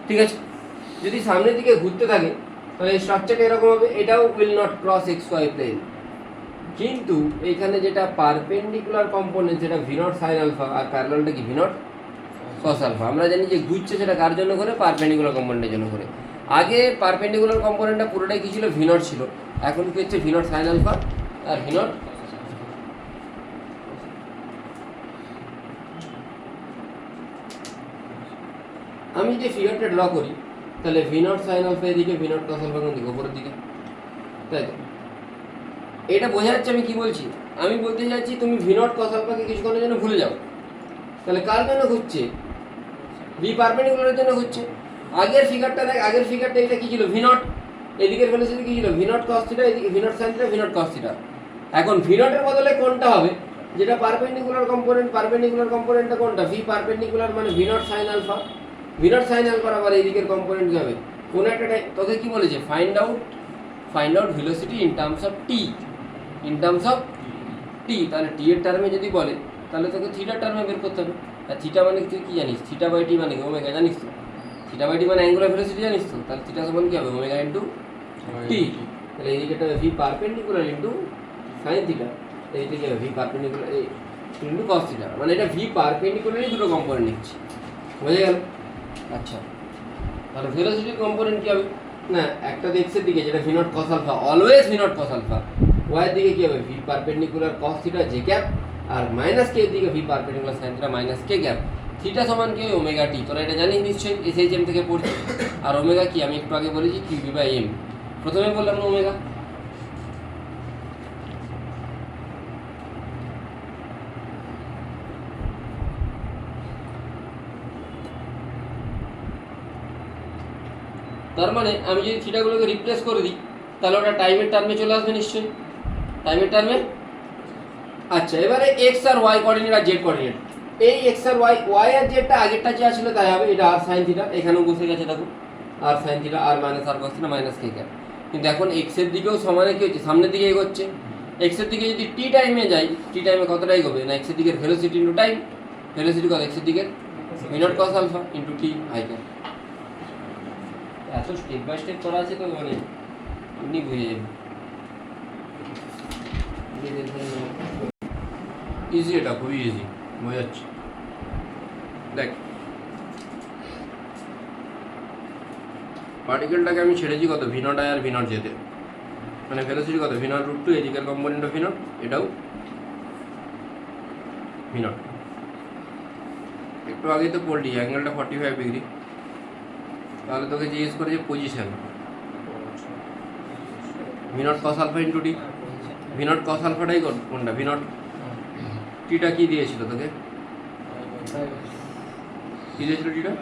ঠিক আছে, যদি সামনের দিকে ঘুরতে থাকে তাহলে এই স্ট্রাকচারটা এরকম হবে, এটাও will not cross X Y plane. কিন্তু এইখানে যেটা পারপেন্ডিকুলার কম্পোনেন্ট সেটা ভি নট সাইন আলফা, আর প্যারালালটা কি ভি নট কস আলফা। আমরা জানি যে ঘুরছে সেটা কার জন্য করে? পারপেন্ডিকুলার কম্পোনেন্টের জন্য করে। আগে পারপেন্ডিকুলার কম্পোনেন্টটা পুরোটাই কি ছিল? ভি নট ছিল। এখন কি হচ্ছে? ভি নট সাইন আলফা আর ভি নট। আমি যে ফিগারটা ড্র করি তাহলে ভি নট সাইন আলফা এদিকে, ভি নট কস আলফা কোন দিকে? উপরের দিকে, তাই তো? এটা বোঝা যাচ্ছে আমি কি বলছি? আমি বলতে চাইছি তুমি ভি নট কস আলফাকে কিছুক্ষণের জন্য ভুলে যাও। তাহলে কার জন্য ঘুরছে? ভি পারপেন্ডিকুলারের জন্য ঘুরছে। আগের ফিগারটা দেখ, আগের ফিগারটা এটা কি ছিল? V not. এদিকের ভেলোসিটি কি ছিল? ভি নট কস থিটা, এদিকে V not sine theta, V not cos theta. এখন ভি নটের বদলে কোনটা হবে? যেটা পারপেন্ডিকুলার কম্পোনেন্ট, পারপেন্ডিকুলার কম্পোনেন্টটা কোনটা? ভি পারপেন্ডিকুলার মানে V naught sine alpha. V naught sine আলফার আবার এইদিকের কম্পোনেন্ট কি হবে? কোন একটা তোকে কি বলেছে? Find out velocity in terms of t, in terms of t. তাহলে টি এর টার্মে যদি বলে তাহলে তোকে থিটার টার্মে বের করতে হবে। আর থিটা মানে তুই কি জানিস? থিটা বাই টি মানে কি? ওমেগা, জানিস তো? থিটা বাই টি মানে অ্যাঙ্গুলার ভেলোসিটি, জানিস তো? তাহলে থিটা সমান কি হবে? Omega into t. তাহলে এইদিকেটা v perpendicular into sine theta, এইদিকে কি হবে? V perpendicular into cos theta. মানে এটা ভি পারপেন্ডিকুলারই দুটো কম্পোনেন্ট নিচ্ছি। বুঝে গেল? আচ্ছা, তাহলে ভেলোসিটির কম্পোনেন্ট কি হবে? না, একটা এক্সের দিকে যেটা v not cos alpha, always v not cos alpha. Y দিকে কি হবে? V perpendicular cos theta J cap, আর মাইনাস কে দিকে v perpendicular sine theta minus k cap. Theta সমান কি? Omega t. তোরা এটা জানিস নিশ্চয়ই, এসএইচএম থেকে পড়ছিস। আর ওমেগা কি? আমি একটু আগে বলেছি কিউ বি বাই এম। প্রথমে বললাম না ওমেগা। তার মানে আমি যদি থিটাগুলোকে রিপ্লেস করে দিই তাহলে ওটা টাইমের টার্মে চলে আসবে নিশ্চয়ই, টাইমের টার্মে। আচ্ছা, এবারে এক্স আর ওয়াই কোঅর্ডিনেট আর জেড কোঅর্ডিনেট। এই এক্স আর ওয়াই আর জেডটা আগেরটা যা ছিল তাই হবে। এটা আর সাইন থিটা, এখানেও বসে গেছে দেখো, আর সাইন থিটা, আর minus R cos theta minus k cap. কিন্তু এখন এক্সের দিকেও সমানে কি হচ্ছে? সামনের দিকে এগোচ্ছে। এক্সের দিকে যদি টি টাইমে যাই, টি টাইমে কতটা এগোবে? না, এক্সের দিকের ভেলোসিটি ইন্টু টাইম। ভেলোসিটি কত? এক্সের দিকের V not cos alpha into T I cap. এত স্টেপ বাই স্টেপ করা আছে তো মানে এমনি বুঝে যাবে। ইজি, এটা খুবই ইজি, বোঝা যাচ্ছে। দেখ, পার্টিকেলটাকে আমি ছেড়েছি কত? ভি নট আই আর ভি নট যেতে, মানে ভেলোসিটি কত? ভি নট রুট টু, এদিকের কম্পোনেন্ট অফ ভি নট, এটাও ভি নট। একটু আগেই তো পড়লি অ্যাঙ্গেলটা 45 ডিগ্রি। তাহলে তোকে জিজ্ঞেস করে যে position, v not cos alpha into t. V not cos আলফাটাই কোনটা? ভি নট টিটা কি দিয়েছিল তোকে? কি দিয়েছিল টিটা?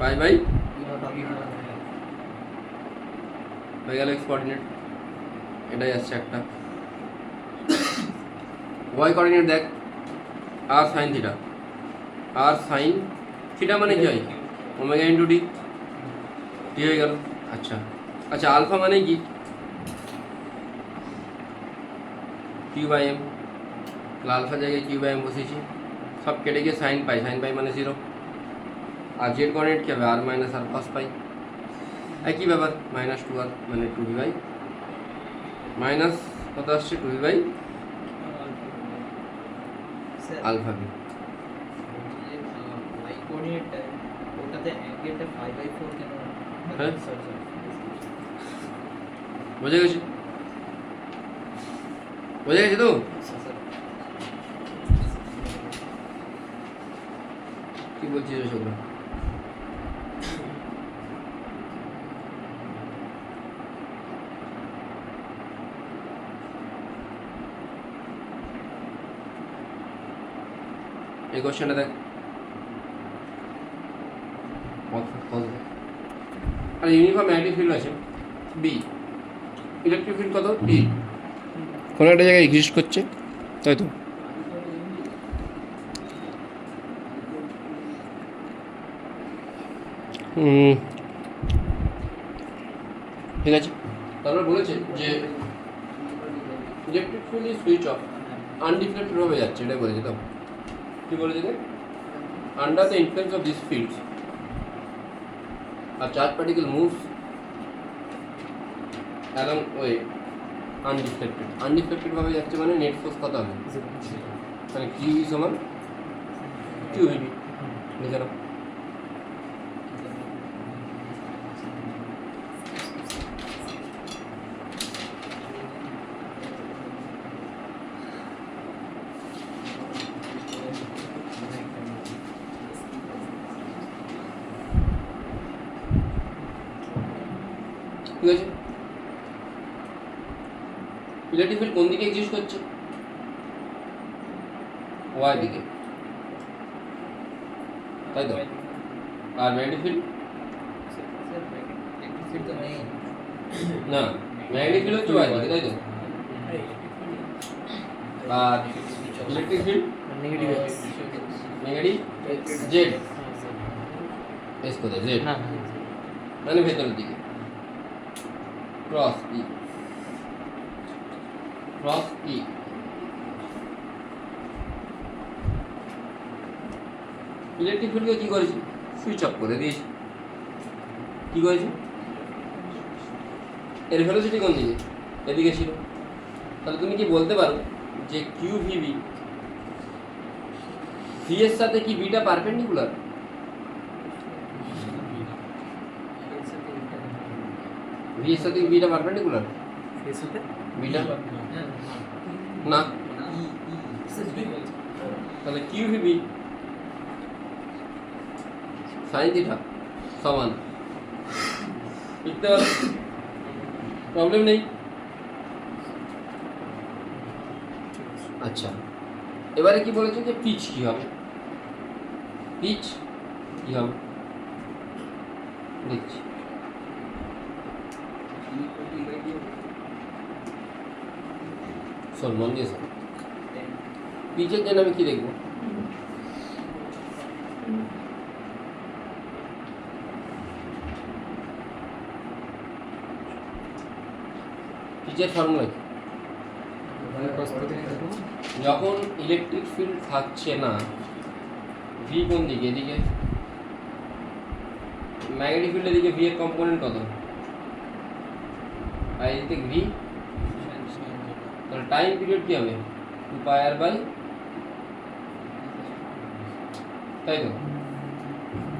পাই বাই হয়ে গেল এক্স কোঅর্ডিনেট। এটাই আসছে একটা। ওয়াই কোঅর্ডিনেট দেখ, আর সাইন থিটা। আর সাইন থিটা মানে কি হয়? ওমেগা ইন্টু টি। টি হয়ে গেল। আচ্ছা আচ্ছা, আলফা মানে কি? Q by M. আলফা জায়গায় কিউ বাই এম বসেছি, সব কেটে গিয়ে সাইন পাই। সাইন পাই মানে 0। আর জেড কোঅর্ডিনেট কী হবে? আর মাইনাস আর কস পাই। একই ব্যাপার, মাইনাস 2r মানে 2b বাই মাইনাস কত আসছে? 2b by alpha B. বোঝা গেছে? বোঝা গেছে তো? কি বলছিস ওসবরা? এই কোশ্চেনটা দেখ, আর ইউনিফর্ম ম্যাগনেটিক ফিল্ড আছে বি। ইলেকট্রিক ফিল্ড কত? ই। কোনো একটা জায়গায় এক্সিস্ট করছে, তাই তো? ঠিক আছে, তারপরে বলেছে যে electric field is switch off, undeflected ভাবে যাচ্ছে, এটাই বলেছে তো। কি বলেছে যে under the influence of this fields a charged particle moves along way undeflected. Undeflected ভাবে যাচ্ছে মানে নেট ফোর্স কত হবে? মানে কিউ ই সমান কিউ ভি। লিখে নাও। ঠিক আছে, ইলেকট্রিক ফিল্ড কোন দিকে এক্সিস্ট করছে? ওয়াই দিকে, তাই তো? আর ম্যাগনেটিক ফিল্ড না, ম্যাগনেটিক ফিল্ড হচ্ছে ওয়াই দিকে, তাই তো? আর electric field negative z. S কোথায়? জেড মানে ভেতরের দিকে। Cross E, cross E. Electric ফিল্ডকে কি করেছি? সুইচ অফ করে দিয়েছি। কি করেছি? এর ভেলোসিটি কোন দিকে? এদিকে ছিল। তাহলে তুমি কি বলতে পারো যে কিউ ভিবি, ভি এর সাথে কি বিটা পারপেন্ডিকুলার? ভি এর সাথে বিটা পারপেন্ডিকুলার? বিটা না, তাহলে কিউ ভিবি সাইন থিটা সমান লিখতে পারো, প্রবলেম নেই। আচ্ছা, এবারে কি বলেছে যে পিচ কি হবে? পিচ কি হবে দেখছি। শোন, মন দিয়ে শোন। পিচের জন্য আমি কি দেখবো? পিচের ফর্মুলা কি? যখন ইলেকট্রিক ফিল্ড থাকছে না, ভি কোন দিকে? এদিকে। ম্যাগনেটিক ফিল্ডের দিকে ভি এর কম্পোনেন্ট কত? আর এদিকে ভি, তাহলে টাইম পিরিয়ড কি হবে? 2πr বাই, তাই তো?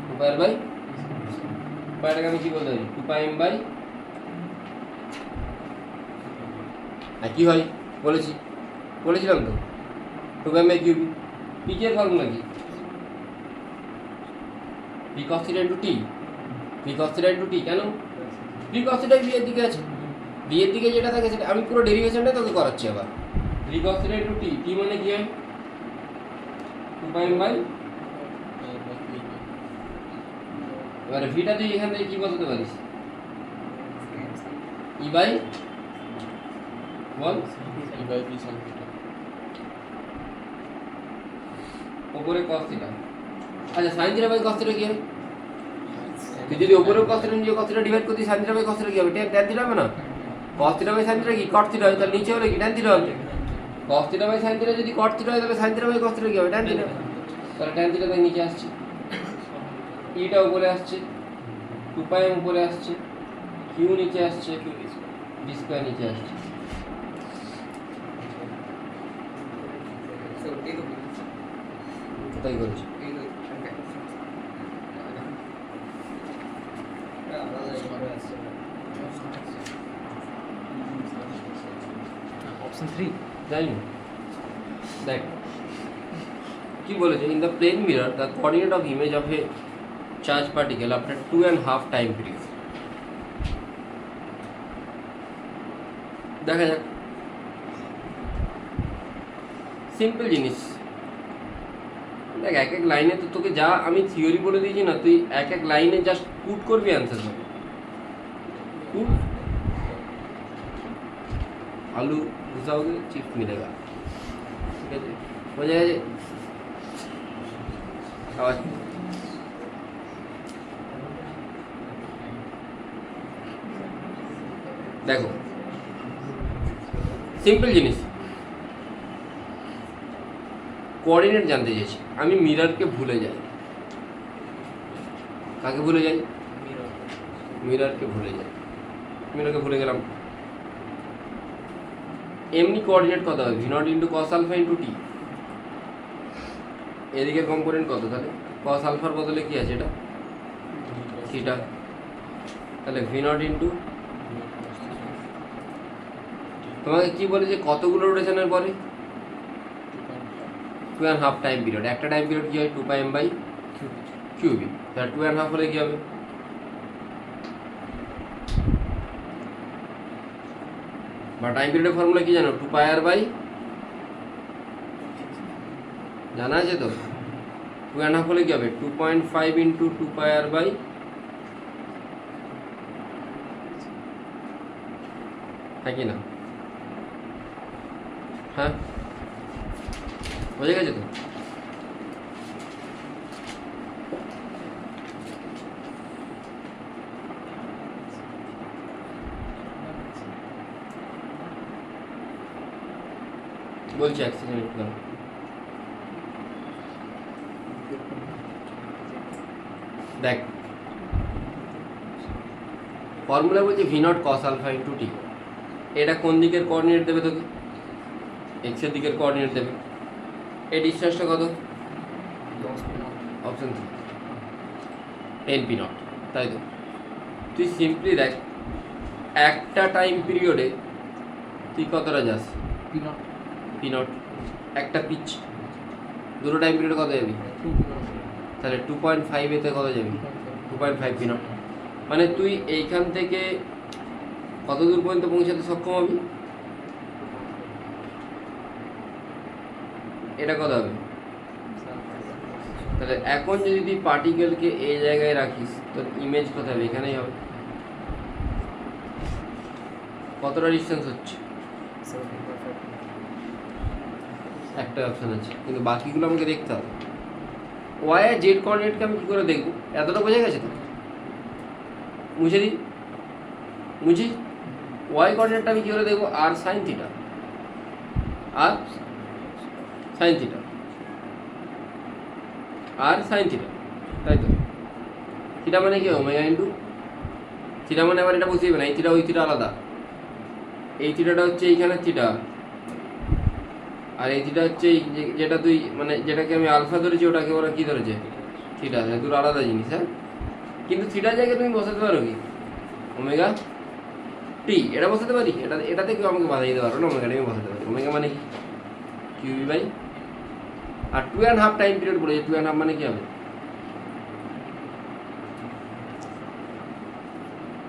2πr বাই, পাটাকে আমি কি বলতে পারি? 2πm by. আর কি হয় বলেছিলাম তো, 2πm বাই কিউবি। পিচের ফর্মুলা কি? ভি কস থিটা ইনটু টি। ভি কস থিটা ইনটু টি কেন? ভি কস থিটা ভি এর দিকে আছে, ভি এর দিকে যেটা থাকে সেটা আমি পুরো ডেরিভেশনটা তোকে করাচ্ছি আবার। V cos theta into t, t মানে কি হয় 2 পাই এম বাই, এবারে ভিটা তুই এখান থেকে কি বসাতে পারিস, ই বাই বল E by B sin theta উপরে cos থিটা। আচ্ছা sin theta by cos theta কি হবে? তুই যদি উপরে cos থিটা নিয়ে cos থিটা ডিভাইড করতিস sin theta by cos theta কি হবে? tan থিটা হবে না? cos theta by sin theta কি cot থিটা হয়, তাহলে নিচে হলে কি tan থিটা হবে। cos theta by sin theta যদি cot থিটা হয় তাহলে sin theta by cos theta কি হবে? tan theta. তাহলে tan থিটা তাই নিচে আসছে, ইটা উপরে আসছে, 2 পাই এম উপরে আসছে, কিউ নিচে আসছে, বি স্কয়ার নিচে আসছে। তাই করেছি। অপশন 3 জানি না। দেখ কি বলেছে, in the plane mirror the coordinate of image of a charge particle after 2.5 time period. দেখা যাক, সিম্পল জিনিস। দেখ এক এক লাইনে তো তোকে যা আমি থিওরি বলে দিয়েছি না, তুই এক এক লাইনে জাস্ট পুট করবি অ্যান্সার হবে। পুট आलू घुसाओगे चिप्स मिलेगा, ठीक है जी, हो जाएगा जी। आवाज देखो সিম্পল জিনিস, কোঅর্ডিনেট জানতে চাইছি আমি, মিররকে ভুলে যাই। কাকে ভুলে যাই? মিররকে ভুলে যাই। মিররকে ভুলে গেলাম, এমনি কোঅর্ডিনেট কত হবে? V naught into cos alpha into t. এদিকে কম্পোনেন্ট কত তাহলে? কস আলফার বদলে কি আছে এটা থিটা, তাহলে ভি নট ইন্টু, তোমাকে কি বলেছে কতগুলো রোটেশনের পরে? 2.5 টাইম পিরিয়ড। একটা টাইম পিরিয়ড কি হয় 2 পাই এম বাই কিউবি, তাহলে 2.5 হলে কি হবে? বা টাইম পিরিয়ডের ফর্মুলা কি জানো? 2 পাই আর বাই, জানা আছে তো? 2.5 হলে কি হবে? 2.5 ইন্টু 2 পাই আর বাই, হ্যাঁ কি না? হ্যাঁ বোঝা গেছে তো? বলছি এক সেকেন্ড একটু দাঁড়াও। দেখ ফর্মুলা বলছে v not cos alpha into t. এটা কোন দিকের কোঅর্ডিনেট দেবে তোকে? এক্স এর দিকের কোঅর্ডিনেট দেবে। এই ডিসটেন্সটা কত? অপশন 3 10 পি নট, তাই তো? তুই সিম্পলি দেখ একটা টাইম পিরিয়ডে তুই কতটা যাস? পি নট, একটা পিচ। দুটো টাইম পিরিয়ডে কত যাবি? তাহলে 2.5 এতে কত যাবি? 2.5 পি নট। মানে তুই এইখান থেকে কত দূর পর্যন্ত পৌঁছাতে সক্ষম হবি? এটা কত হবে? তাহলে এখন যদি তুই পার্টিকেলকে এই জায়গায় রাখিস তোর ইমেজ কোথায় হবে? এখানেই হবে। কতটা ডিস্টেন্স হচ্ছে? একটা অপশন আছে, কিন্তু বাকিগুলো আমাকে দেখতে হবে। ওয়াই আর জেড কোঅর্ডিনেটকে আমি কী করে দেখবো? এতটা বোঝা গেছে তো? মুছে দিই, মুছি। ওয়াই কোঅর্ডিনেটটা আমি কী করে দেখবো? আর সাইন থিটা, আর সাইন থিটা, আর সাইন থিটা, তাই তো? থিটা মানে কি? ওমেগা ইন্টু থিটা মানে আবার এটা বুঝতে হবে না, এই থিটা ওই থিটা আলাদা। এই থিটাটা হচ্ছে এইখানে থিটা, আর এই থিটা হচ্ছে যেটা তুই মানে যেটাকে আমি আলফা ধরেছি ওটাকে ওরা কী ধরেছে? থিটা। দুটো আলাদা জিনিস, হ্যাঁ। কিন্তু থিটার জায়গায় তুমি বসাতে পারো কি? ওমেগা টি, এটা বসাতে পারি। এটাতে কেউ আমাকে বাধা দিতে পারো না, ওমেগাটা আমি বসাতে পারি। ওমেগা মানে কি? কিউবি বাই, আর 2.5 টাইম পিরিয়ড বলেছে। 2.5 মানে কি হবে?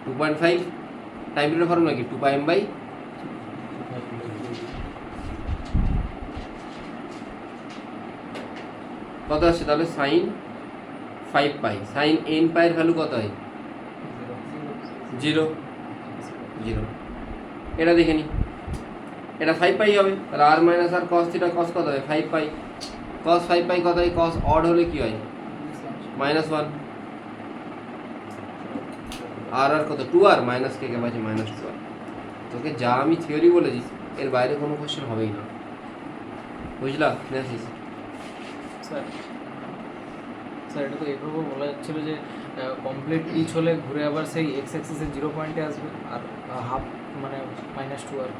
2.5 টাইম পিরিয়ড ফর্মুলা কি 2 পাই এম বাই কত আসছে তাহলে সাইন 5 পাই সাইন n পাইয়ের ভ্যালু কত হয় 0 0 এটা দেখে নি এটা 5 পাই হবে তাহলে r মাইনাস আর cos থিটা cos কত হয় 5 পাই cos 5 পাই কত হয় cos অড হলে কি হয় -1 আর আর কত 2r মাইনাস কে পাচ্ছি -2r তোকে যা আমি থিওরি বলেছি এর বাইরে কোনো কোশ্চেন হবেই না বুঝলা নেসিস স্যার স্যার এটা তো এভাবে বলা যাচ্ছিল যে কমপ্লিট পিচ হলে ঘুরে আবার সেই এক্স অ্যাক্সিসের 0 পয়েন্টে আসবে আর হাফ মানে -2 আর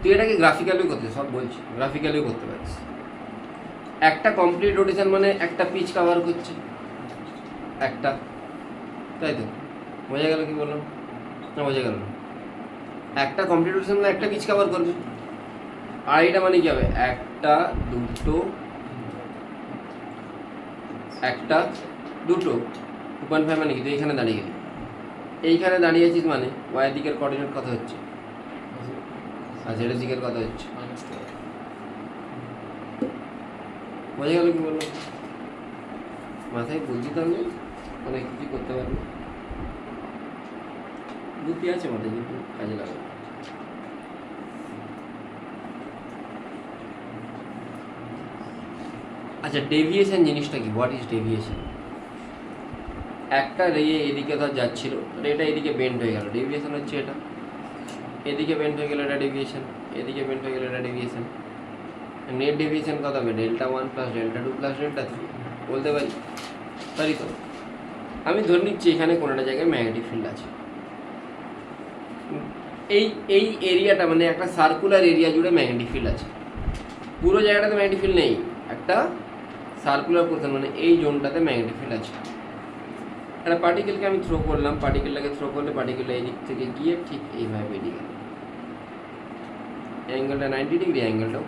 তুই এটাকে গ্রাফিক্যালিও করতে সব বলছি গ্রাফিক্যালিও করতে পারিস একটা কমপ্লিট রোটেশন মানে একটা পিচ কভার করছে একটা তাই তো বোঝা গেল কি বললাম না বোঝা গেল না একটা কমপ্লিট রোটেশন মানে একটা পিচ কভার করবে আর এটা মানে কি হবে একটা দুটো একটা দুটো 2.5 মানে কি তুই এইখানে দাঁড়িয়ে গেলি এইখানে দাঁড়িয়ে আছিস মানে ওয়াই দিকের কোঅর্ডিনেট কত হচ্ছে আর জেড দিকের কত হচ্ছে -2 বোঝা গেল কি বললাম মাথায় বুদ্ধি তাহলে অনেক কিছু করতে পারবে বুদ্ধি আছে মাথায় কিন্তু কাজে লাগাবে আচ্ছা ডেভিয়েশন জিনিসটা কি হোয়াট ইজ ডেভিয়েশন একটা রে এদিকে ধর যাচ্ছিল রেটা এদিকে বেন্ড হয়ে গেল ডেভিয়েশন হচ্ছে এটা এদিকে বেন্ড হয়ে গেল এটা ডেভিয়েশন এদিকে বেন্ড হয়ে গেল এটা ডেভিয়েশন নেট ডেভিয়েশন কত হবে Δ1 + Δ2 + Δ3 বলতে পারি পারি তো আমি ধরে নিচ্ছি এখানে কোনো একটা জায়গায় ম্যাগনেটিক ফিল্ড আছে এই এই এরিয়াটা মানে একটা সার্কুলার এরিয়া জুড়ে ম্যাগনেটিক ফিল্ড আছে পুরো জায়গাটাতে ম্যাগনেটিক ফিল্ড নেই একটা সার্কুলার পোর্শন মানে এই জোনটাতে ম্যাগনেটিক ফিল্ড আছে একটা পার্টিকেলকে আমি থ্রো করলাম পার্টিকেলটাকে থ্রো করলে পার্টিকেলটা এই দিক থেকে গিয়ে ঠিক এইভাবে বেরিয়ে গেল অ্যাঙ্গেলটা 90 ডিগ্রি অ্যাঙ্গেলটাও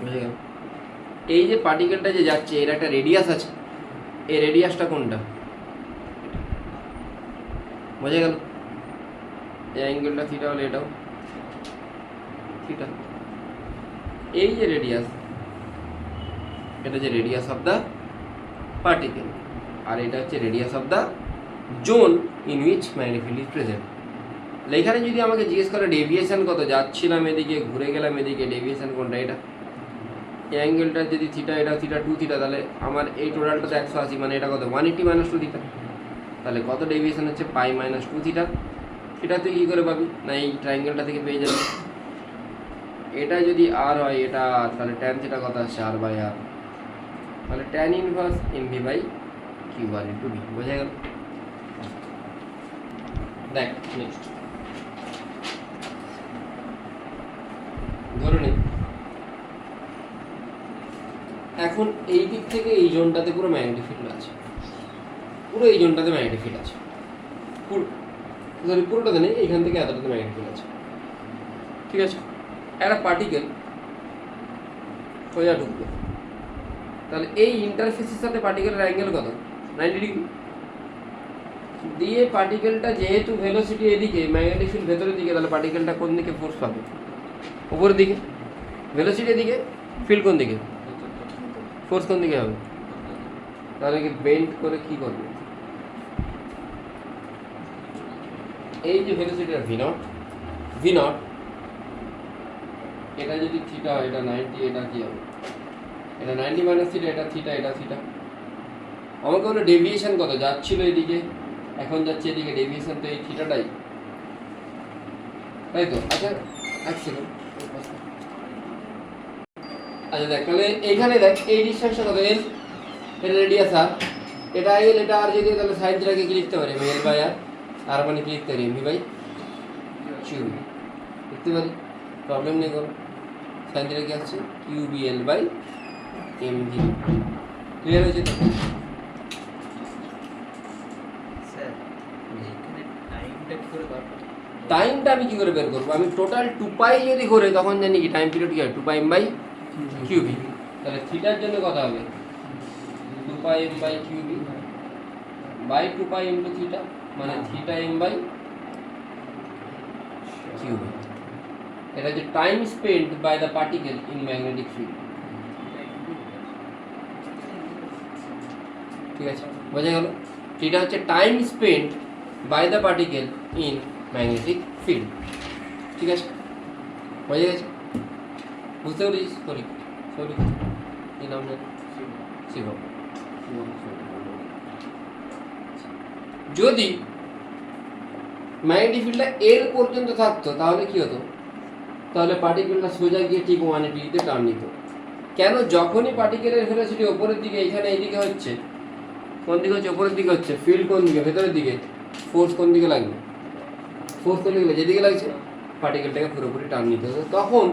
বুঝে গেল এই যে পার্টিকেলটা যে যাচ্ছে এর একটা রেডিয়াস আছে এই রেডিয়াসটা কোনটা বুঝে গেল এই অ্যাঙ্গেলটা থিটা হলে এটাও থিটা এই যে রেডিয়াস এটা যে রেডিয়াস অফ দ্য পার্টিকেল আর এটা হচ্ছে radius of the zone in which magnetic field is present এখানে যদি আমাকে জিজ্ঞেস করে ডেভিয়েশন কত যাচ্ছিলাম এদিকে ঘুরে গেলাম এদিকে ডেভিয়েশন কোনটা এটা এই অ্যাঙ্গেলটা যদি থিটা এটা থিটা 2 থিটা তাহলে আমার এই টোটালটা তো 180 মানে এটা কত 180 - 2 থিটা তাহলে কত ডেভিয়েশন হচ্ছে পাই -2 থিটা থিটা তুই কী করে পাবি না এই ট্রায়াঙ্গেলটা থেকে পেয়ে যাবি এটা যদি আর হয় এটা তাহলে ট্যান থিটা কত আসছে r/r তাহলে ট্যান ইনভার্স mv/q/r * v বোঝা গেল দেখ নেক্সট ধরে নে এখন এই দিক থেকে এই জোনটাতে পুরো ম্যাগনেটিক ফিল্ড আছে পুরো এই জোনটাতে ম্যাগনেটিক ফিল্ড আছে পুরোটাতে নেই এইখান থেকে এতটাতে ম্যাগনেটিক ফিল্ড আছে ঠিক আছে একটা পার্টিকেল সোজা ঢুকবে তাহলে এই ইন্টারফেসের সাথে পার্টিকেলের অ্যাঙ্গেল কত 90 ডিগ্রি দিয়ে পার্টিকেলটা যেহেতু ভেলোসিটি এদিকে ম্যাগনেটিক ফিল্ড ভেতরের দিকে তাহলে পার্টিকেলটা কোন দিকে ফোর্স পাবে উপরের দিকে ভেলোসিটি এদিকে ফিল্ড কোন দিকে ফোর্স কোন দিকে হবে তাহলে কি বেন্ড করে কি করবে এই যে ভেলোসিটিটা v0 এটা যদি থিটা এটা 90 এটা কি হবে এটা 90 - থিটা এটা থিটা এটা থিটা আমাকে হলো ডেভিয়েশন কত যাচ্ছিল এদিকে এখন যাচ্ছে এদিকে ডেভিয়েশন তো এই থিটাটাই তাই তো আচ্ছা এক সেকেন্ড আচ্ছা দেখ তাহলে এইখানে দেখ এই ডিসটেন্সটা কত l এটা রেডিয়াস r এটা l এটা r যদি তাহলে সাইন থিটাকে কি লিখতে পারি l/r r মানে কি লিখতে পারি mv/q লিখতে পারি প্রবলেম নেই কোনো সাইন থিটা কি আসছে qbl/mv ক্লিয়ার হয়েছে তো স্যার এইখানে টাইমটা কি করে বার করব টাইমটা আমি কি করে বের করবো আমি টোটাল 2 পাই যদি করে তখন জানি কি টাইম পিরিয়ড কি হয় 2 পাই m/qb তাহলে থিটার জন্য কত হবে 2 pi m/qb by 2 pi into theta, মানে থিটা এম বাই কিউ। এটা হচ্ছে time spent by the particle in magnetic field. ঠিক আছে, বোঝা গেল? থিটা হচ্ছে time spent by the particle in magnetic field. ঠিক আছে, বোঝা গেছে? বুঝতে পেরেছিস? সরি সরি, কি নাম জানি? শিবম। যদি ম্যাগনেটিক ফিল্ডটা এর পর্যন্ত থাকতো তাহলে কি হতো? তাহলে পার্টিকেলটা সোজা গিয়ে ঠিক 180 টার্ন নিত। কেন? যখনই পার্টিকেলের ভেলোসিটি ওপরের দিকে, এখানে এইদিকে হচ্ছে, কোন দিকে হচ্ছে? ওপরের দিকে হচ্ছে। ফিল্ড কোন দিকে? ভেতরের দিকে। ফোর্স কোন দিকে লাগবে? ফোর্স কোন দিকে? যেদিকে লাগছে পার্টিকেলটাকে পুরোপুরি টার্ন নিতে হতো। তখন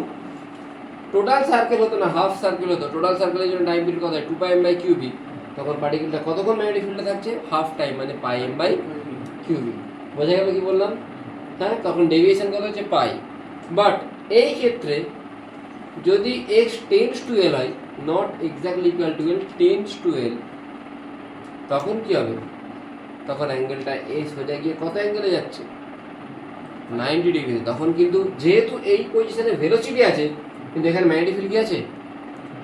টোটাল সার্কেল হতো না, হাফ সার্কেল হতো। টোটাল সার্কেলের জন্য টাইম পিরিয়ড কত হয়? 2 পাই এম বাই কিউবি। তখন পার্টিকেলটা কতক্ষণ ম্যাগনেটিক ফিল্ডে থাকছে? হাফ টাইম, মানে পাই এম বাই কিউবি। বোঝা গেল কি বললাম? হ্যাঁ, তখন ডেভিয়েশন কত হচ্ছে? পাই। বাট এই ক্ষেত্রে যদি x টেন্ডস টু এল হয়, not exactly equal to L, tends to L, তখন কি হবে? তখন অ্যাঙ্গেলটা এ সোজা গিয়ে কত অ্যাঙ্গেলে যাচ্ছে? 90 ডিগ্রি। তখন কিন্তু যেহেতু এই পজিশনে ভেলোসিটি আছে, কিন্তু এখানে ম্যাগনেটিক ফিল্ড কি আছে?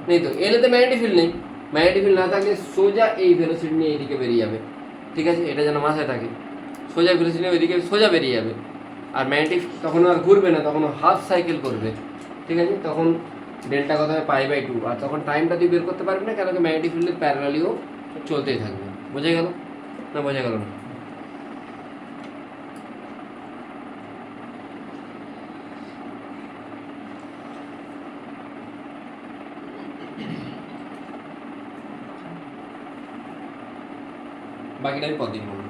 নেই তো। এলেতে ম্যাগনেটিক ফিল্ড নেই। ম্যাগনেটিক ফিল্ড না থাকলে সোজা এই ভেলোসিটি নিয়ে এইদিকে বেরিয়ে যাবে। ঠিক আছে, এটা যেন মাথায় থাকে। সোজা ভেলোসিটি নিয়ে ওইদিকে সোজা বেরিয়ে যাবে। আর ম্যাগনেটিক তখন আর ঘুরবে না, তখন হাফ সাইকেল করবে। ঠিক আছে, তখন ডেল্টা কত হবে? Pi by 2। আর তখন টাইমটা তুই বের করতে পারবি না, কেন কি ম্যাগনেটিক ফিল্ডের প্যারালালিও চলতেই থাকবে। বোঝা গেল না? বোঝা গেল না? বাকিটা আমি পরদিন বলবো।